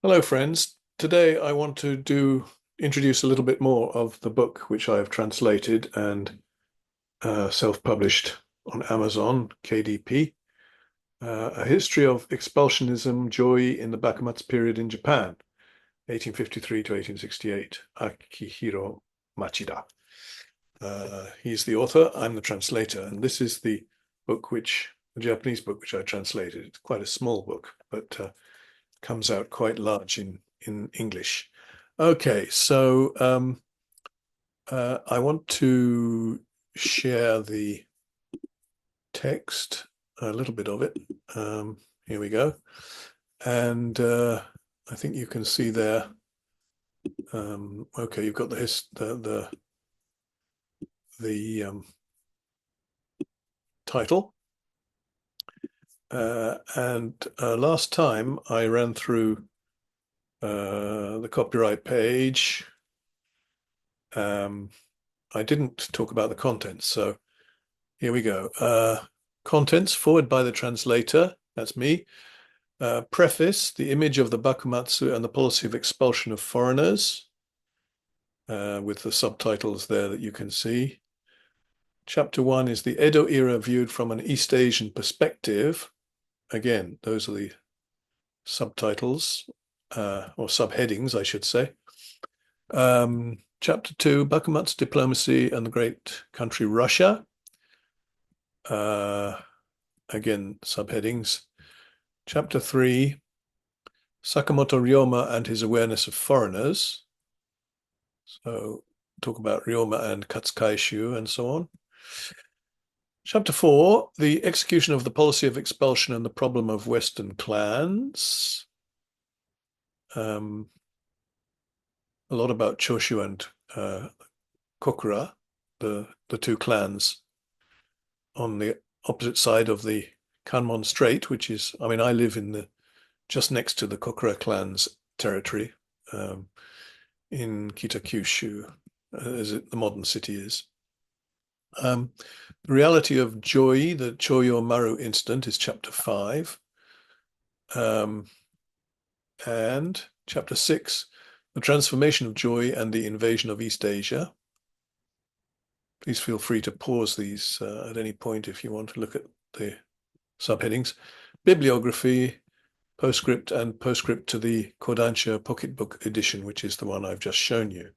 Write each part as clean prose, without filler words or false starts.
Hello, friends. Today I want to introduce a little bit more of the book which I have translated and self-published on Amazon, KDP, A History of Expulsionism, Joi in the Bakumatsu Period in Japan, 1853 to 1868, Akihiro Machida. He's the author, I'm the translator, and this is the Japanese book which I translated. It's quite a small book, but comes out quite large in English. Okay, so I want to share the text, a little bit of it. Here we go. And I think you can see there. Okay, you've got the title. And last time I ran through the copyright page. I didn't talk about the contents, so here we go. Contents, forward by the translator, that's me. Preface, the image of the Bakumatsu and the policy of expulsion of foreigners, with the subtitles there that you can see. Chapter 1 is the Edo era viewed from an East Asian perspective. Again, those are the subtitles, or subheadings, I should say. Chapter 2, Bakumatsu diplomacy and the great country Russia. Again, subheadings. Chapter 3, Sakamoto Ryoma and his awareness of foreigners. So talk about Ryoma and Katsukaishu and so on. Chapter 4, the execution of the policy of expulsion and the problem of Western clans. A lot about Choshu and Kokura, the two clans on the opposite side of the Kanmon Strait, which is, I mean, I live in just next to the Kokura clan's territory, in Kee-tah-kew-shoo, as the modern city is. The reality of Joi, the Choyo Maru incident, is chapter 5. And chapter 6, the transformation of Joi and the invasion of East Asia. Please feel free to pause these at any point if you want to look at the subheadings. Bibliography, postscript, and postscript to the Kodansha pocketbook edition, which is the one I've just shown you,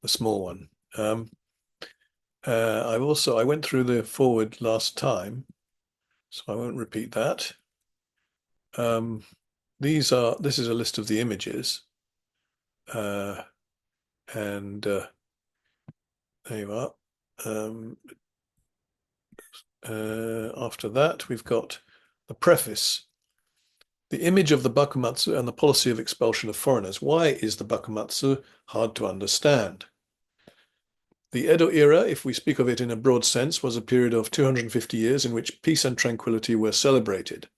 the small one. I went through the forward last time, so I won't repeat that. This is a list of the images, and there you are. After that, we've got the preface. The image of the Bakumatsu and the policy of expulsion of foreigners. Why is the Bakumatsu hard to understand? The Edo era, if we speak of it in a broad sense, was a period of 250 years in which peace and tranquility were celebrated.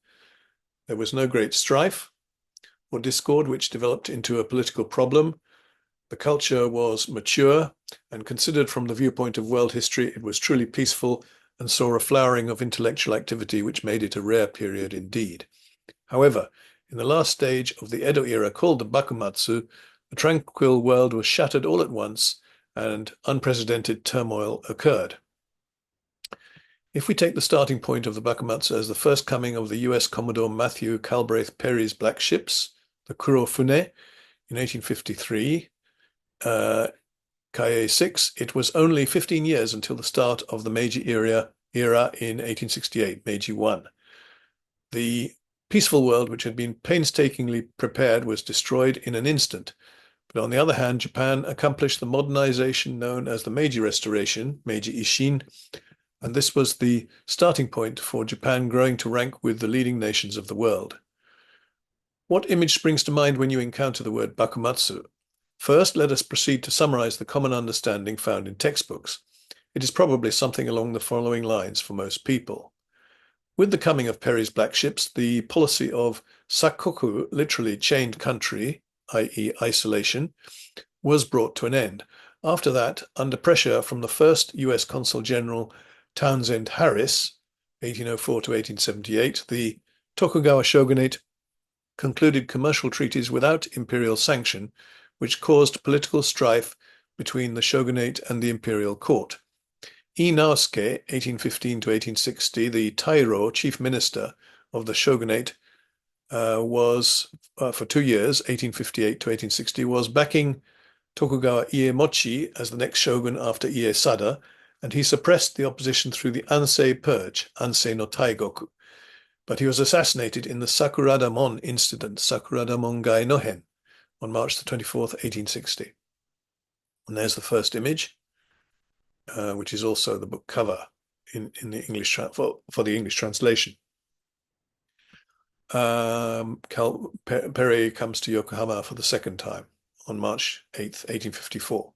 There was no great strife or discord which developed into a political problem. The culture was mature and considered from the viewpoint of world history, it was truly peaceful and saw a flowering of intellectual activity which made it a rare period indeed. However, in the last stage of the Edo era, called the Bakumatsu, the tranquil world was shattered all at once and unprecedented turmoil occurred. If we take the starting point of the Bakumatsu as the first coming of the US Commodore Matthew Calbraith Perry's black ships, the Kurofune, in 1853, Kaie 6, it was only 15 years until the start of the Meiji era in 1868, Meiji 1. The peaceful world, which had been painstakingly prepared, was destroyed in an instant. But on the other hand, Japan accomplished the modernization known as the Meiji Restoration, Meiji Ishin, and this was the starting point for Japan growing to rank with the leading nations of the world. What image springs to mind when you encounter the word Bakumatsu? First, let us proceed to summarize the common understanding found in textbooks. It is probably something along the following lines for most people. With the coming of Perry's black ships, the policy of Sakoku, literally chained country, i.e. isolation, was brought to an end. After that, under pressure from the first US Consul General Townsend Harris, 1804 to 1878, the Tokugawa Shogunate concluded commercial treaties without imperial sanction, which caused political strife between the shogunate and the imperial court. Naosuke, 1815 to 1860, the Tairo chief minister of the shogunate, was, for 2 years, 1858 to 1860, was backing Tokugawa Iemochi as the next shogun after Iesada, and he suppressed the opposition through the Ansei Purge, Ansei no Taigoku. But he was assassinated in the Sakuradamon incident, Sakuradamon Gai no Hen, on March the 24th, 1860. And there's the first image, which is also the book cover in the English for the English translation. Perry comes to Yokohama for the second time on March 8th, 1854.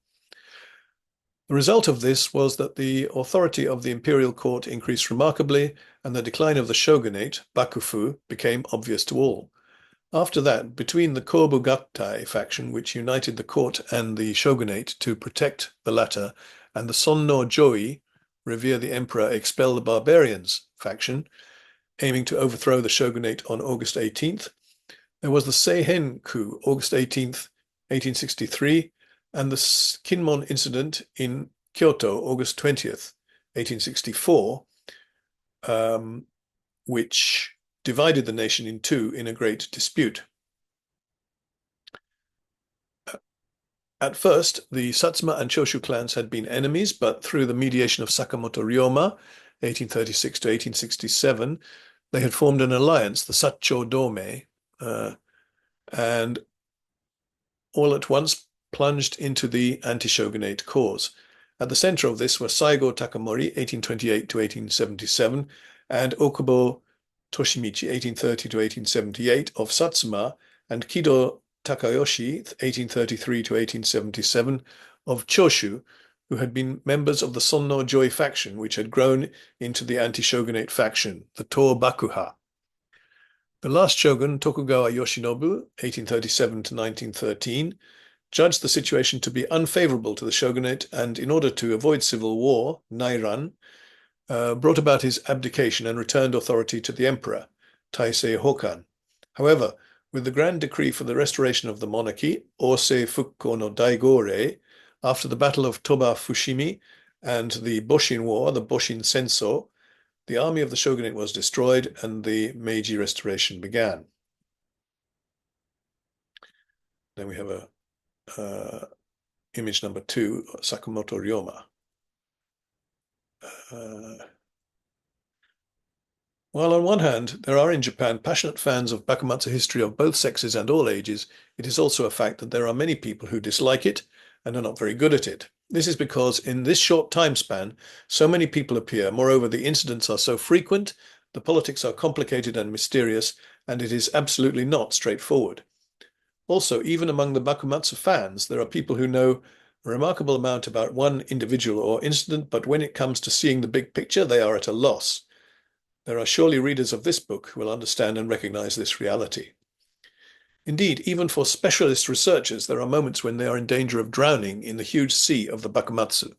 The result of this was that the authority of the imperial court increased remarkably, and the decline of the shogunate, Bakufu, became obvious to all. After that, between the Kobugattai faction, which united the court and the shogunate to protect the latter, and the Sonno Joi, revere the emperor, expel the barbarians faction, aiming to overthrow the shogunate on August 18th, there was the Seihen coup, August 18th, 1863, and the Kinmon incident in Kyoto, August 20th, 1864, which divided the nation in two in a great dispute. At first, the Satsuma and Choshu clans had been enemies, but through the mediation of Sakamoto Ryoma, 1836 to 1867, they had formed an alliance, the Sacho Dome, and all at once plunged into the anti-shogunate cause. At the center of this were Saigo Takamori, 1828 to 1877, and Okubo Toshimichi, 1830 to 1878, of Satsuma, and Kido Takayoshi, 1833 to 1877, of Choshu, who had been members of the Sonno Joi faction, which had grown into the anti-shogunate faction, the To Bakuha. The last shogun, Tokugawa Yoshinobu, 1837 to 1913, judged the situation to be unfavorable to the shogunate, and in order to avoid civil war, Nairan, brought about his abdication and returned authority to the emperor, Taisei Hokan. However, with the grand decree for the restoration of the monarchy, Osei Fukko no Daigorei, after the Battle of Toba Fushimi and the Boshin War, the Boshin Senso, the army of the shogunate was destroyed and the Meiji Restoration began. Then we have image number 2, Sakamoto Ryoma. While on one hand, there are in Japan passionate fans of Bakumatsu history of both sexes and all ages, it is also a fact that there are many people who dislike it and are not very good at it. This is because in this short time span, so many people appear. Moreover, the incidents are so frequent, the politics are complicated and mysterious, and it is absolutely not straightforward. Also, even among the Bakumatsu fans, there are people who know a remarkable amount about one individual or incident, but when it comes to seeing the big picture, they are at a loss. There are surely readers of this book who will understand and recognize this reality. Indeed, even for specialist researchers, there are moments when they are in danger of drowning in the huge sea of the Bakumatsu.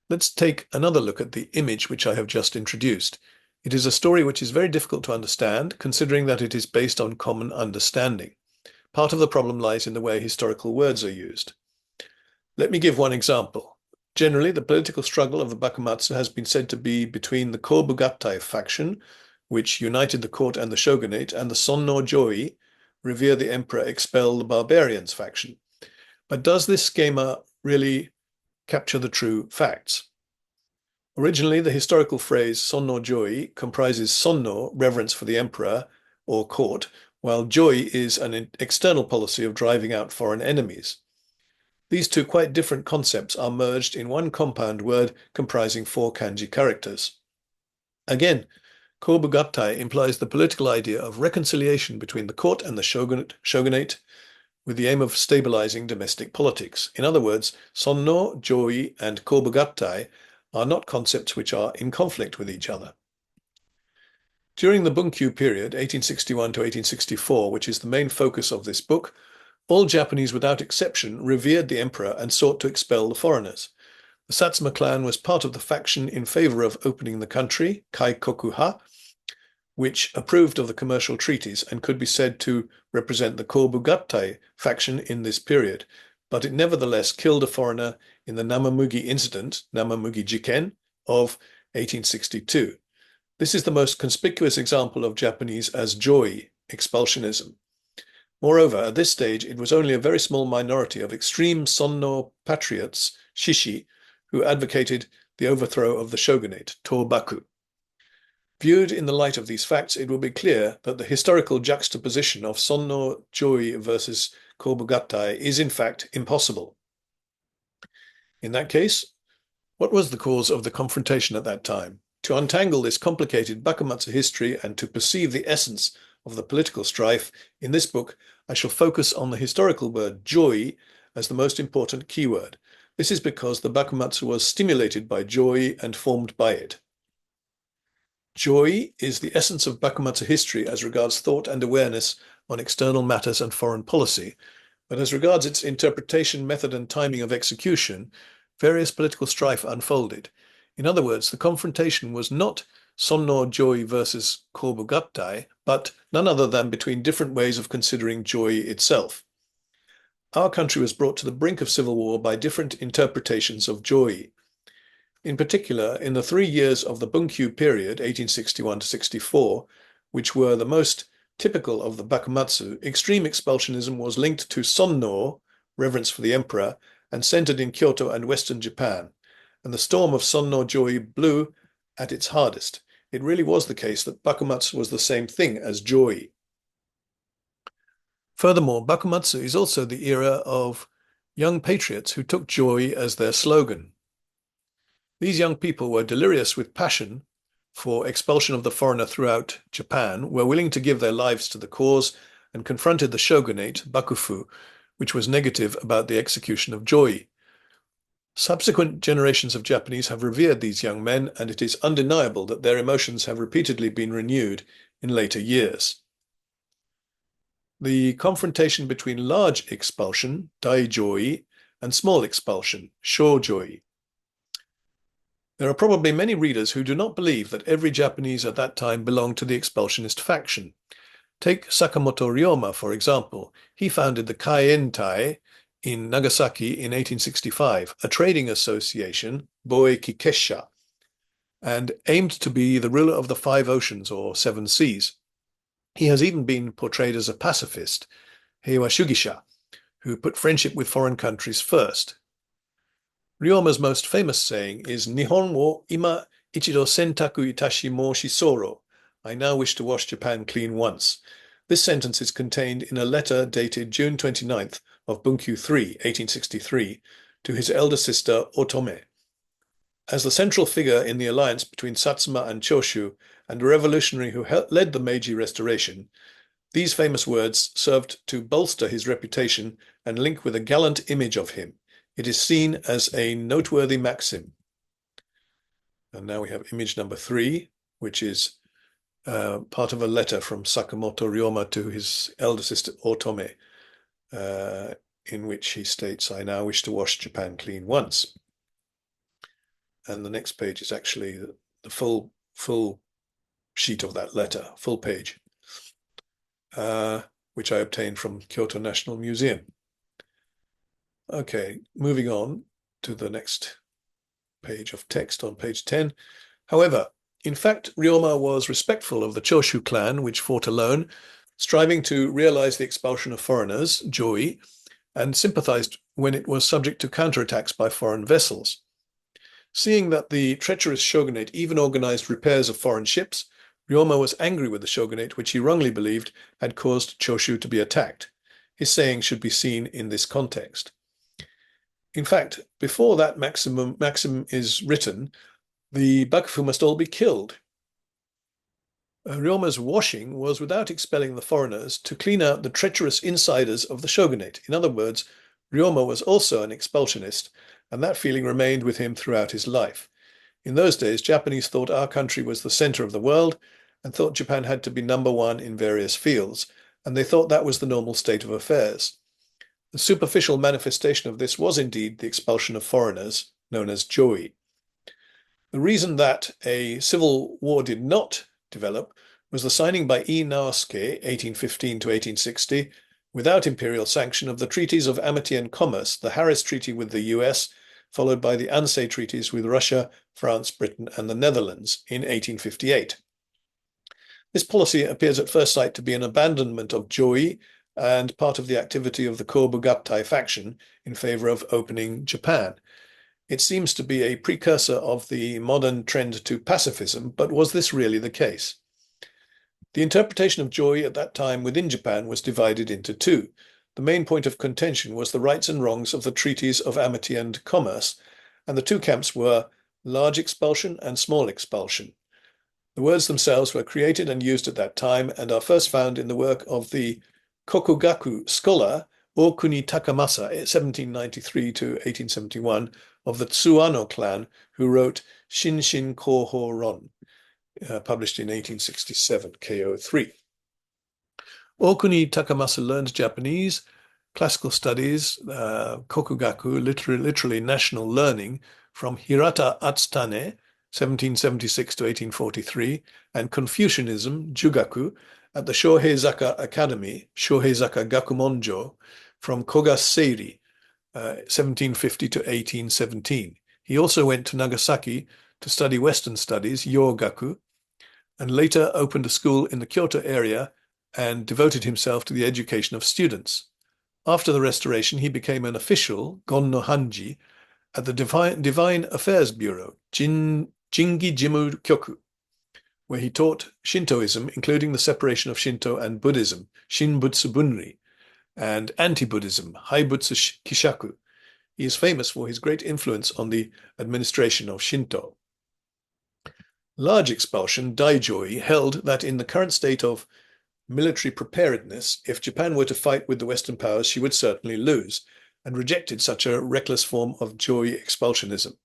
Let's take another look at the image which I have just introduced. It is a story which is very difficult to understand, considering that it is based on common understanding. Part of the problem lies in the way historical words are used. Let me give one example. Generally, the political struggle of the Bakumatsu has been said to be between the Kobugattai faction, which united the court and the shogunate, and the Sonno Joi, revere the emperor, expel the barbarians faction. But does this schema really capture the true facts? Originally, the historical phrase Sonno Joi comprises Sonno, reverence for the emperor or court, while Joi is an external policy of driving out foreign enemies. These two quite different concepts are merged in one compound word comprising 4 kanji characters. Again, Kobugattai implies the political idea of reconciliation between the court and the shogunate with the aim of stabilizing domestic politics. In other words, Sonno, Joi, and Kobugattai are not concepts which are in conflict with each other. During the Bunkyu period, 1861 to 1864, which is the main focus of this book, all Japanese without exception revered the emperor and sought to expel the foreigners. The Satsuma clan was part of the faction in favor of opening the country, Kaikoku-ha, which approved of the commercial treaties and could be said to represent the Kobugatai faction in this period, but it nevertheless killed a foreigner in the Namamugi incident, Namamugi Jiken, of 1862. This is the most conspicuous example of Japanese as joi, expulsionism. Moreover, at this stage, it was only a very small minority of extreme Sonno patriots, shishi, who advocated the overthrow of the shogunate, Tobaku. Viewed in the light of these facts, it will be clear that the historical juxtaposition of Sonno joi versus Kobugatai is in fact impossible. In that case, what was the cause of the confrontation at that time? To untangle this complicated Bakumatsu history and to perceive the essence of the political strife, in this book I shall focus on the historical word joi as the most important keyword. This is because the Bakumatsu was stimulated by joi and formed by it. Joi is the essence of Bakumatsu history as regards thought and awareness on external matters and foreign policy, but as regards its interpretation, method, and timing of execution, various political strife unfolded. In other words, the confrontation was not Sonno joi versus Kobugatai, but none other than between different ways of considering joi itself. Our country was brought to the brink of civil war by different interpretations of joi. In particular, in the 3 years of the Bunkyu period, 1861 to 64, which were the most typical of the Bakumatsu, extreme expulsionism was linked to Sonno, reverence for the emperor, and centered in Kyoto and western Japan, and the storm of Sonno joi blew at its hardest. It really was the case that Bakumatsu was the same thing as joi. Furthermore, Bakumatsu is also the era of young patriots who took joi as their slogan. These young people were delirious with passion for expulsion of the foreigner throughout Japan, were willing to give their lives to the cause, and confronted the shogunate, Bakufu, which was negative about the execution of joi. Subsequent generations of Japanese have revered these young men, and it is undeniable that their emotions have repeatedly been renewed in later years. The confrontation between large expulsion, daijoi, and small expulsion, shōjoi. There are probably many readers who do not believe that every Japanese at that time belonged to the expulsionist faction. Take Sakamoto Ryoma, for example. He founded the Kaien-tai in Nagasaki in 1865, a trading association, Boeki Kessha, and aimed to be the ruler of the 5 oceans or 7 seas. He has even been portrayed as a pacifist, Heiwa Shugisha, who put friendship with foreign countries first. Ryoma's most famous saying is Nihon wo ima ichido sentaku itashi mo shisoro. I now wish to wash Japan clean once. This sentence is contained in a letter dated June 29th of Bunkyu 3, 1863, to his elder sister Otome. As the central figure in the alliance between Satsuma and Choshu, and a revolutionary who led the Meiji Restoration, these famous words served to bolster his reputation and link with a gallant image of him. It is seen as a noteworthy maxim. And now we have image number 3, which is part of a letter from Sakamoto Ryoma to his elder sister Otome, in which he states, I now wish to wash Japan clean once. And the next page is actually the full sheet of that letter, full page, which I obtained from Kyoto National Museum. Okay, moving on to the next page of text on page 10. However, in fact, Ryoma was respectful of the Choshu clan, which fought alone, striving to realize the expulsion of foreigners, joi, and sympathized when it was subject to counterattacks by foreign vessels. Seeing that the treacherous shogunate even organized repairs of foreign ships, Ryoma was angry with the shogunate, which he wrongly believed had caused Choshu to be attacked. His saying should be seen in this context. In fact, before that maxim is written, the Bakufu must all be killed. Ryoma's washing was without expelling the foreigners to clean out the treacherous insiders of the shogunate. In other words, Ryoma was also an expulsionist, and that feeling remained with him throughout his life. In those days, Japanese thought our country was the center of the world and thought Japan had to be number one in various fields, and they thought that was the normal state of affairs. The superficial manifestation of this was indeed the expulsion of foreigners, known as joi. The reason that a civil war did not develop was the signing by Naosuke, 1815 to 1860, without imperial sanction, of the treaties of amity and commerce, the Harris Treaty with the US, followed by the Ansei treaties with Russia, France, Britain, and the Netherlands in 1858. This policy appears at first sight to be an abandonment of Joi and part of the activity of the Kobugattai faction in favor of opening Japan. It seems to be a precursor of the modern trend to pacifism, but was this really the case? The interpretation of Joi at that time within Japan was divided into two. The main point of contention was the rights and wrongs of the treaties of amity and commerce, and the two camps were large expulsion and small expulsion. The words themselves were created and used at that time and are first found in the work of the Kokugaku scholar Okuni Takamasa, 1793 to 1871, of the Tsuano clan, who wrote Shinshin Koho Ron, published in 1867, KO3. Okuni Takamasa learned Japanese, classical studies, Kokugaku, literally national learning, from Hirata Atsutane, 1776 to 1843, and Confucianism, Jugaku, at the Shoheizaka Academy, Shoheizaka Gakumonjo, from Koga Seiri, 1750 to 1817. He also went to Nagasaki to study Western studies, Yogaku, and later opened a school in the Kyoto area and devoted himself to the education of students. After the restoration, he became an official, Gon no Hanji, at the Divine Affairs Bureau, Jingi Jimu Kyoku, where he taught Shintoism, including the separation of Shinto and Buddhism, Shinbutsu Bunri, and anti-Buddhism, Haibutsu Kishaku. He is famous for his great influence on the administration of Shinto. Large expulsion, Daijoi, held that in the current state of military preparedness, if Japan were to fight with the Western powers, she would certainly lose, and rejected such a reckless form of Joi expulsionism.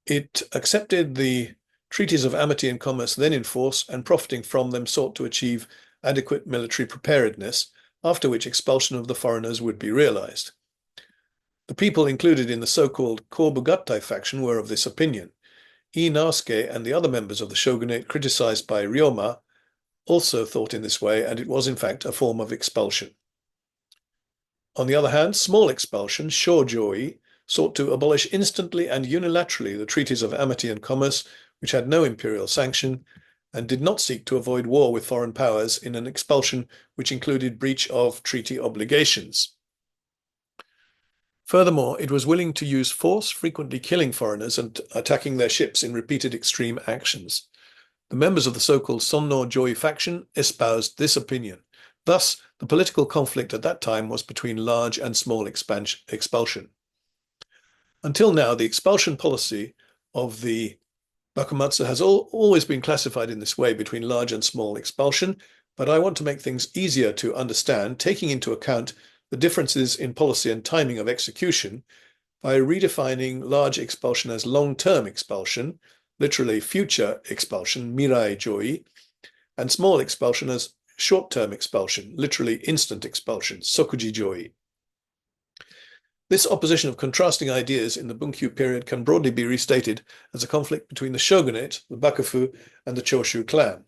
It accepted the treaties of amity and commerce then in force, and profiting from them sought to achieve adequate military preparedness, after which expulsion of the foreigners would be realized. The people included in the so-called Kobugattai faction were of this opinion. Naosuke and the other members of the shogunate criticized by Ryoma also thought in this way, and it was in fact a form of expulsion. On the other hand, small expulsion, Shōjoi, sought to abolish instantly and unilaterally the treaties of amity and commerce, which had no imperial sanction, and did not seek to avoid war with foreign powers in an expulsion which included breach of treaty obligations. Furthermore, it was willing to use force, frequently killing foreigners and attacking their ships in repeated extreme actions. The members of the so-called Sonno Joi faction espoused this opinion. Thus, the political conflict at that time was between large and small expulsion. Until now, the expulsion policy of the Bakumatsu has always been classified in this way, between large and small expulsion, but I want to make things easier to understand, taking into account the differences in policy and timing of execution, by redefining large expulsion as long-term expulsion, literally future expulsion, mirai joi, and small expulsion as short-term expulsion, literally instant expulsion, sokuji joi. This opposition of contrasting ideas in the Bunkyu period can broadly be restated as a conflict between the shogunate, the bakufu, and the Choshu clan.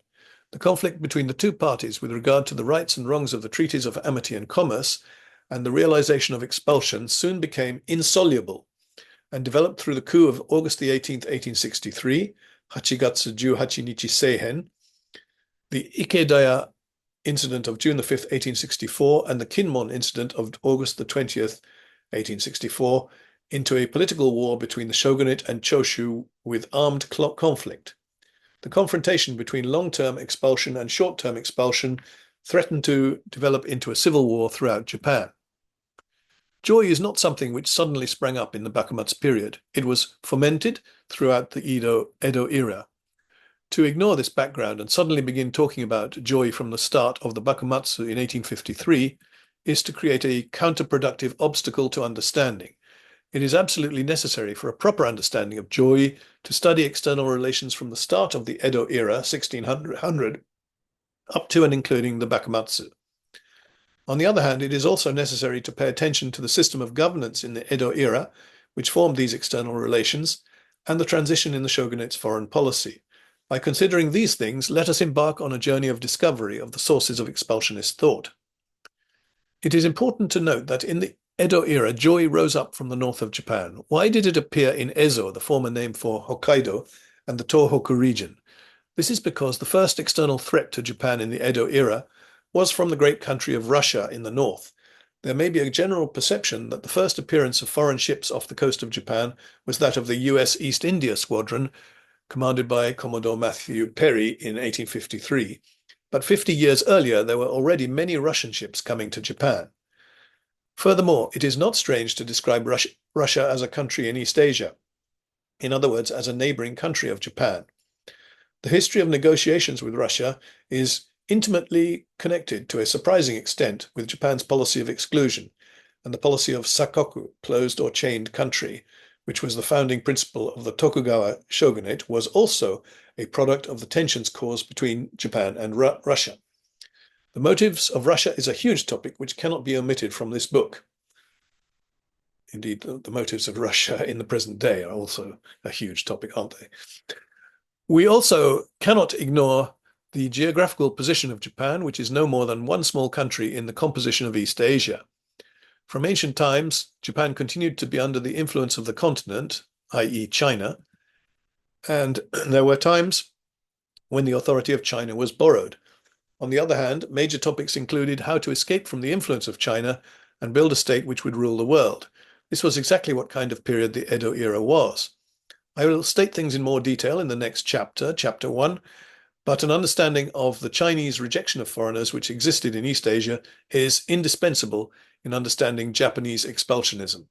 The conflict between the two parties with regard to the rights and wrongs of the treaties of amity and commerce and the realization of expulsion soon became insoluble and developed through the coup of August 18, 1863, Hachigatsu 18 nichi Seihen, the Ikedaya incident of June 5, 1864, and the Kinmon incident of August 20th, 1864, into a political war between the shogunate and Choshu with armed conflict. The confrontation between long-term expulsion and short-term expulsion threatened to develop into a civil war throughout Japan. Joi is not something which suddenly sprang up in the Bakumatsu period. It was fomented throughout the Edo era. To ignore this background and suddenly begin talking about Joi from the start of the Bakumatsu in 1853 is to create a counterproductive obstacle to understanding. It is absolutely necessary for a proper understanding of Joi to study external relations from the start of the Edo era, 1600, up to and including the Bakumatsu. On the other hand, it is also necessary to pay attention to the system of governance in the Edo era, which formed these external relations, and the transition in the shogunate's foreign policy. By considering these things, let us embark on a journey of discovery of the sources of expulsionist thought. It is important to note that in the Edo era, Joi rose up from the north of Japan. Why did it appear in Ezo, the former name for Hokkaido, and the Tohoku region? This is because the first external threat to Japan in the Edo era was from the great country of Russia in the north. There may be a general perception that the first appearance of foreign ships off the coast of Japan was that of the US East India Squadron, commanded by Commodore Perry in 1853. But 50 years earlier, there were already many Russian ships coming to Japan. Furthermore, it is not strange to describe Russia as a country in East Asia, in other words, as a neighboring country of Japan. The history of negotiations with Russia is intimately connected to a surprising extent with Japan's policy of exclusion and the policy of Sakoku, closed or chained country, which was the founding principle of the Tokugawa shogunate, was also a product of the tensions caused between Japan and Russia. The motives of Russia is a huge topic which cannot be omitted from this book. Indeed, the motives of Russia in the present day are also a huge topic, aren't they? We also cannot ignore the geographical position of Japan, which is no more than one small country in the composition of East Asia. From ancient times, Japan continued to be under the influence of the continent, i.e. China, and there were times when the authority of China was borrowed. On the other hand, major topics included how to escape from the influence of China and build a state which would rule the world. This was exactly what kind of period the Edo era was. I will state things in more detail in the next chapter, chapter 1, but an understanding of the Chinese rejection of foreigners which existed in East Asia is indispensable in understanding Japanese expulsionism.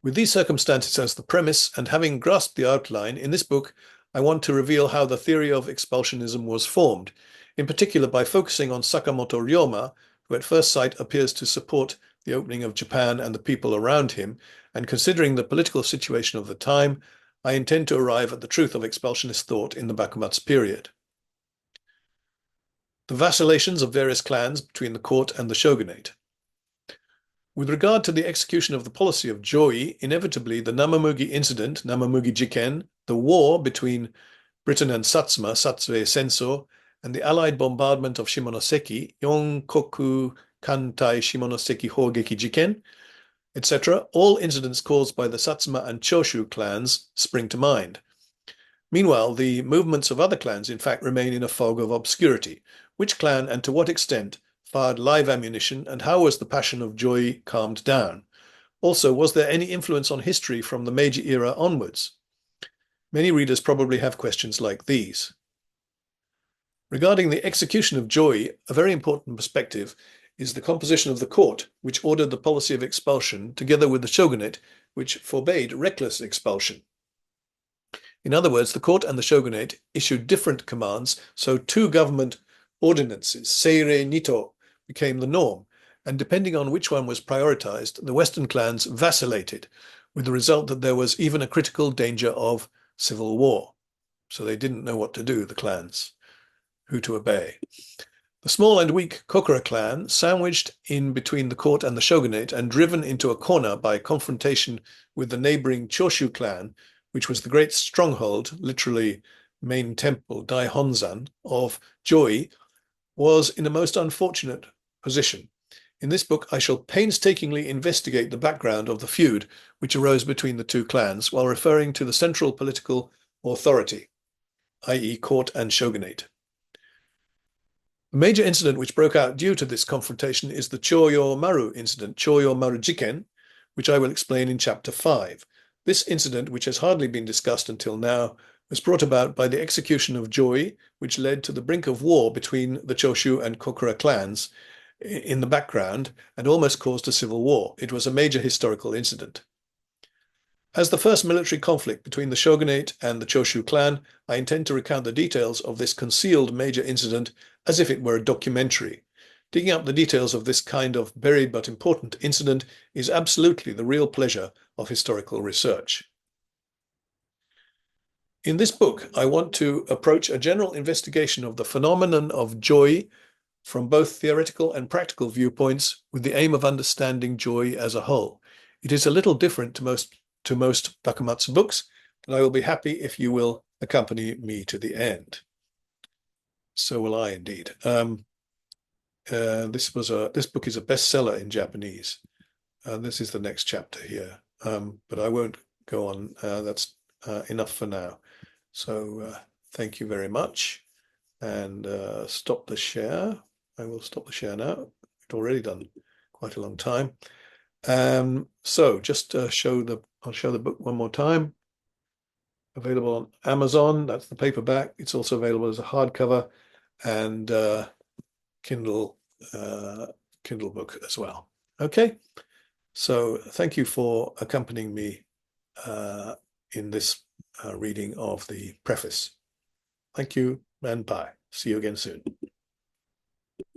With these circumstances as the premise, and having grasped the outline, in this book I want to reveal how the theory of expulsionism was formed, in particular by focusing on Sakamoto Ryoma, who at first sight appears to support the opening of Japan and the people around him, and considering the political situation of the time, I intend to arrive at the truth of expulsionist thought in the Bakumatsu period. The vacillations of various clans between the court and the shogunate. With regard to the execution of the policy of Joi, inevitably the Namamugi incident, Namamugi Jiken, the war between Britain and Satsuma, Satsue Senso, and the Allied bombardment of Shimonoseki, Yonkoku Kantai Shimonoseki Hogeki Jiken, etc., all incidents caused by the Satsuma and Choshu clans spring to mind. Meanwhile, the movements of other clans in fact remain in a fog of obscurity. Which clan and to what extent fired live ammunition, and how was the passion of Joi calmed down? Also, was there any influence on history from the Meiji era onwards? Many readers probably have questions like these. Regarding the execution of Joi, a very important perspective is the composition of the court, which ordered the policy of expulsion, together with the shogunate, which forbade reckless expulsion. In other words, the court and the shogunate issued different commands, so two government ordinances, seirei nito, became the norm, and depending on which one was prioritized, the Western clans vacillated, with the result that there was even a critical danger of civil war. So they didn't know what to do, the clans, who to obey. The small and weak Kokura clan, sandwiched in between the court and the shogunate and driven into a corner by confrontation with the neighboring Choshu clan, which was the great stronghold, literally main temple, Daihonzan, of Joi, was in a most unfortunate position. In this book, I shall painstakingly investigate the background of the feud which arose between the two clans while referring to the central political authority, i.e. court and shogunate. The major incident which broke out due to this confrontation is the Choyo Maru incident, Choyo Maru Jiken, which I will explain in chapter 5. This incident, which has hardly been discussed until now, was brought about by the execution of Joi, which led to the brink of war between the Choshu and Kokura clans in the background and almost caused a civil war. It was a major historical incident. As the first military conflict between the shogunate and the Choshu clan, I intend to recount the details of this concealed major incident as if it were a documentary. Digging up the details of this kind of buried but important incident is absolutely the real pleasure of historical research. In this book, I want to approach a general investigation of the phenomenon of Joi from both theoretical and practical viewpoints with the aim of understanding Joi as a whole. It is a little different to most Bakumatsu books, and I will be happy if you will accompany me to the end. So will I indeed. This book is a bestseller in Japanese. This is the next chapter here, but I won't go on. That's enough for now. So thank you very much, and stop the share. I will stop the share now. It's already done quite a long time. So just I'll show the book one more time. Available on Amazon. That's the paperback. It's also available as a hardcover and Kindle book as well. Okay. So thank you for accompanying me in this reading of the preface. Thank you and bye. See you again soon.